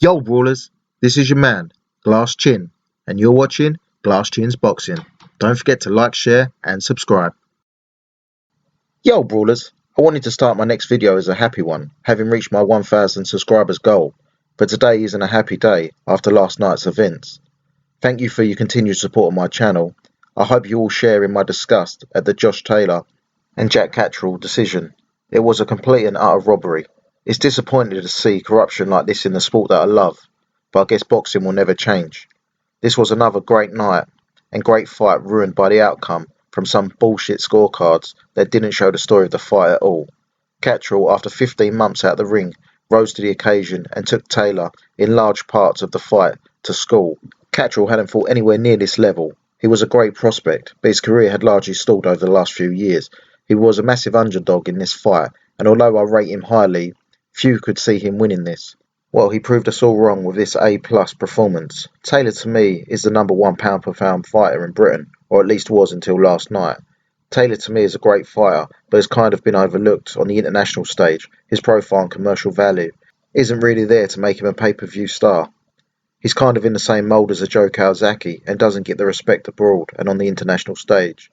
Yo, Brawlers, this is your man, Glass Chin, and you're watching Glass Chin's Boxing. Don't forget to like, share, and subscribe. Yo, Brawlers, I wanted to start my next video as a happy one, having reached my 1,000 subscribers goal, but today isn't a happy day after last night's events. Thank you for your continued support on my channel. I hope you all share in my disgust at the Josh Taylor and Jack Catterall decision. It was a complete and utter robbery. It's disappointing to see corruption like this in the sport that I love, but I guess boxing will never change. This was another great night and great fight ruined by the outcome from some bullshit scorecards that didn't show the story of the fight at all. Catterall, after 15 months out of the ring, rose to the occasion and took Taylor in large parts of the fight to school. Catterall hadn't fought anywhere near this level. He was a great prospect, but his career had largely stalled over the last few years. He was a massive underdog in this fight, and although I rate him highly, few could see him winning this. Well, he proved us all wrong with this A-plus performance. Taylor, to me, is the #1 pound-for-pound fighter in Britain, or at least was until last night. Taylor, to me, is a great fighter, but has kind of been overlooked on the international stage. His profile and commercial value isn't really there to make him a pay-per-view star. He's kind of in the same mould as a Joe Calzaghe and doesn't get the respect abroad and on the international stage.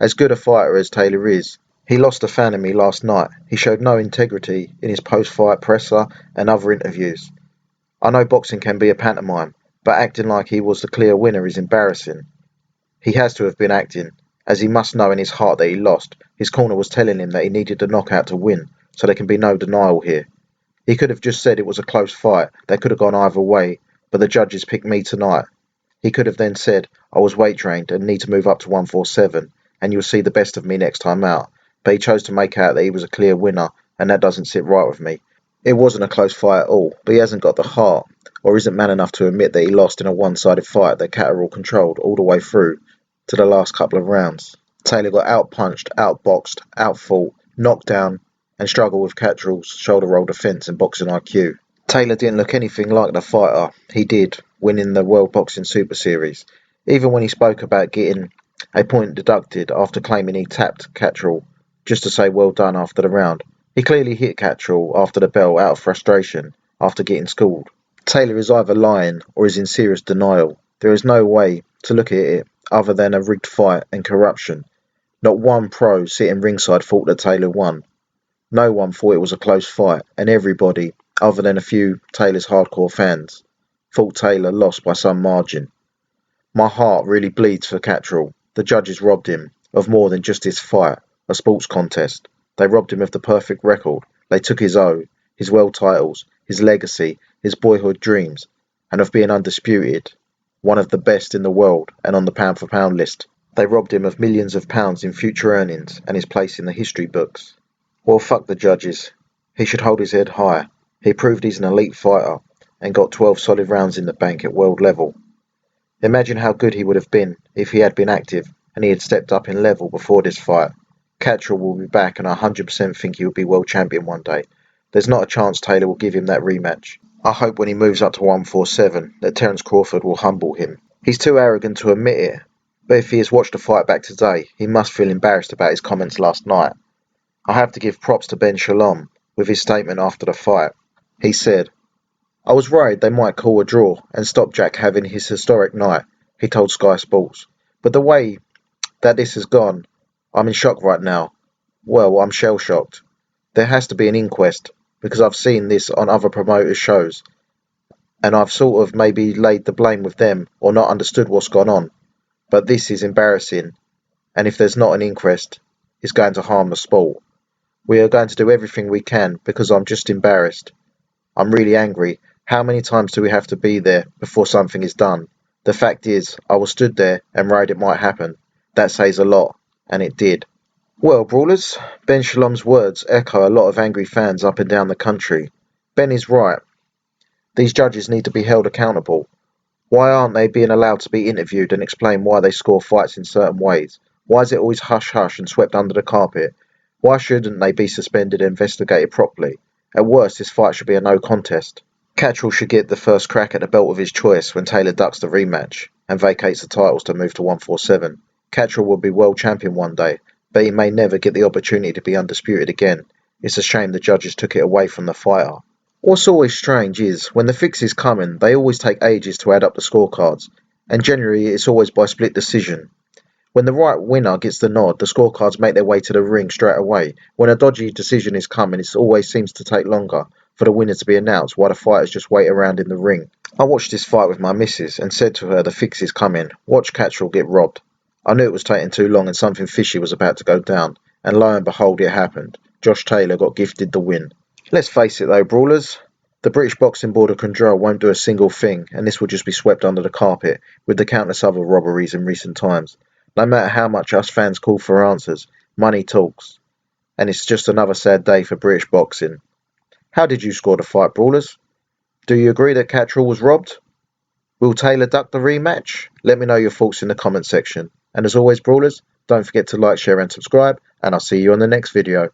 As good a fighter as Taylor is, he lost a fan in me last night. He showed no integrity in his post-fight presser and other interviews. I know boxing can be a pantomime, but acting like he was the clear winner is embarrassing. He has to have been acting, as he must know in his heart that he lost. His corner was telling him that he needed a knockout to win, so there can be no denial here. He could have just said it was a close fight, that could have gone either way, but the judges picked me tonight. He could have then said, I was weight trained and need to move up to 147, and you'll see the best of me next time out. But he chose to make out that he was a clear winner, and that doesn't sit right with me. It wasn't a close fight at all, but he hasn't got the heart, or isn't man enough to admit that he lost in a one-sided fight that Catterall controlled all the way through to the last couple of rounds. Taylor got outpunched, outboxed, outfought, knocked down, and struggled with Catterall's shoulder roll defense and boxing IQ. Taylor didn't look anything like the fighter he did winning the World Boxing Super Series, even when he spoke about getting a point deducted after claiming he tapped Catterall just to say well done after the round. He clearly hit Catterall after the bell out of frustration after getting schooled. Taylor is either lying or is in serious denial. There is no way to look at it other than a rigged fight and corruption. Not one pro sitting ringside thought that Taylor won. No one thought it was a close fight, and everybody, other than a few Taylor's hardcore fans, thought Taylor lost by some margin. My heart really bleeds for Catterall. The judges robbed him of more than just his fight, a sports contest. They robbed him of the perfect record. They took his O, his world titles, his legacy, his boyhood dreams, and of being undisputed, one of the best in the world and on the pound-for-pound list. They robbed him of millions of pounds in future earnings and his place in the history books. Well, fuck the judges. He should hold his head high. He proved he's an elite fighter and got 12 solid rounds in the bank at world level. Imagine how good he would have been if he had been active and he had stepped up in level before this fight. Catterall will be back, and I 100% think he will be world champion one day. There's not a chance Taylor will give him that rematch. I hope when he moves up to 147 that Terence Crawford will humble him. He's too arrogant to admit it, but if he has watched the fight back today, he must feel embarrassed about his comments last night. I have to give props to benshalom with his statement after the fight. He said, I was worried they might call a draw and stop Jack having his historic night, he told Sky Sports. But the way that this has gone, I'm in shock right now. Well, I'm shell-shocked. There has to be an inquest, because I've seen this on other promoters' shows, and I've sort of maybe laid the blame with them or not understood what's gone on. But this is embarrassing, and if there's not an inquest, it's going to harm the sport. We are going to do everything we can because I'm just embarrassed. I'm really angry. How many times do we have to be there before something is done? The fact is, I was stood there and worried it might happen. That says a lot, and it did. Well, Brawlers, benshalom's words echo a lot of angry fans up and down the country. Ben is right. These judges need to be held accountable. Why aren't they being allowed to be interviewed and explain why they score fights in certain ways? Why is it always hush-hush and swept under the carpet? Why shouldn't they be suspended and investigated properly? At worst, this fight should be a no contest. Catterall should get the first crack at the belt of his choice when Taylor ducks the rematch and vacates the titles to move to 147. Catterall will be world champion one day, but he may never get the opportunity to be undisputed again. It's a shame the judges took it away from the fighter. What's always strange is, when the fixes come in, they always take ages to add up the scorecards, and generally it's always by split decision. When the right winner gets the nod, the scorecards make their way to the ring straight away. When a dodgy decision is coming, it always seems to take longer for the winner to be announced while the fighters just wait around in the ring. I watched this fight with my missus and said to her, the fix is coming, watch Catterall get robbed. I knew it was taking too long and something fishy was about to go down, and lo and behold it happened. Josh Taylor got gifted the win. Let's face it though, brawlers, the British Boxing Board of Control won't do a single thing, and this will just be swept under the carpet with the countless other robberies in recent times. No matter how much us fans call for answers, money talks, and it's just another sad day for British boxing. How did you score the fight, brawlers? Do you agree that Catterall was robbed? Will Taylor duck the rematch? Let me know your thoughts in the comment section. And as always, brawlers, don't forget to like, share and subscribe, and I'll see you on the next video.